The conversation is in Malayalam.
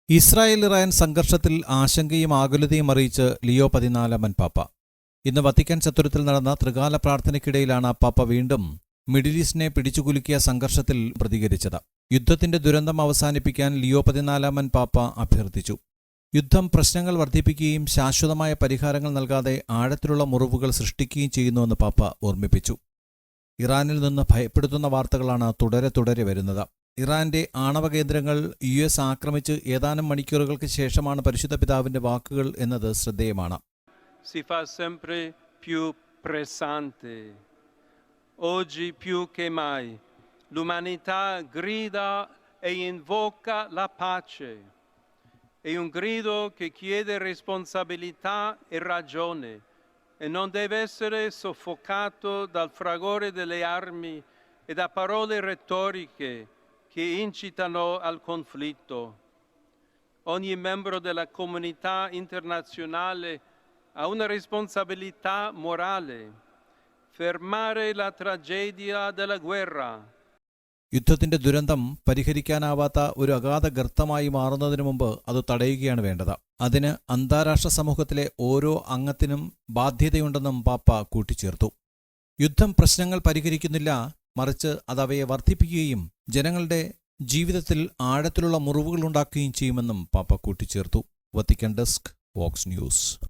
ഇസ്രായേൽ-ഇറാൻ സംഘർഷത്തിൽ ആശങ്കയും ആകുലതയും അറിയിച്ച് ലിയോ 14 പാപ്പ. ഇന്ന് വത്തിക്കാൻ ചത്തുരത്തിൽ നടന്ന ത്രികാല പ്രാർത്ഥനയ്ക്കിടയിലാണ് പാപ്പ വീണ്ടും മിഡിൽ ഈസ്റ്റിനെ പിടിച്ചുകുലുക്കിയ സംഘർഷത്തിൽ പ്രതികരിച്ചത്. യുദ്ധത്തിന്റെ ദുരന്തം അവസാനിപ്പിക്കാൻ ലിയോ 14 പാപ്പ അഭ്യർത്ഥിച്ചു. യുദ്ധം പ്രശ്നങ്ങൾ വർദ്ധിപ്പിക്കുകയും ശാശ്വതമായ പരിഹാരങ്ങൾ നൽകാതെ ആഴത്തിലുള്ള മുറിവുകൾ സൃഷ്ടിക്കുകയും ചെയ്യുന്നുവെന്ന് പാപ്പ ഓർമ്മിപ്പിച്ചു. ഇറാനിൽ നിന്ന് ഭയപ്പെടുത്തുന്ന വാർത്തകളാണ് തുടരെ വരുന്നത്. ഇറാന്റെ ആണവ കേന്ദ്രങ്ങൾ US ആക്രമിച്ച് ഏതാനും മണിക്കൂറുകൾക്ക് ശേഷമാണ് പരിശുദ്ധ പിതാവിന്റെ വാക്കുകൾ എന്നത് ശ്രദ്ധേയമാണ്. Si fa sempre più pressante. Oggi più che mai l'umanità grida e invoca la pace. È un grido che chiede responsabilità e ragione e non deve essere soffocato dal fragore delle armi e da parole retoriche che incitano al conflitto. Ogni membro della comunità internazionale ha una responsabilità morale: fermare la tragedia della guerra. യുദ്ധത്തിന്റെ ദുരന്തം പരിഹരിക്കാനാവാത്ത ഒരു അഗാധ ഗർത്തമായി മാറുന്നതിനു മുമ്പ് അത് തടയുകയാണ് വേണ്ടത്. അതിന് അന്താരാഷ്ട്ര സമൂഹത്തിലെ ഓരോ അംഗത്തിനും ബാധ്യതയുണ്ടെന്നും പാപ്പ കൂട്ടിച്ചേർത്തു. യുദ്ധം പ്രശ്നങ്ങൾ പരിഹരിക്കുന്നില്ല, മറിച്ച് അത് അവയെ വർദ്ധിപ്പിക്കുകയും ജനങ്ങളുടെ ജീവിതത്തിൽ ആഴത്തിലുള്ള മുറിവുകളുണ്ടാക്കുകയും ചെയ്യുമെന്നും പാപ്പ കൂട്ടിച്ചേർത്തു. Vatican desk, Vox news.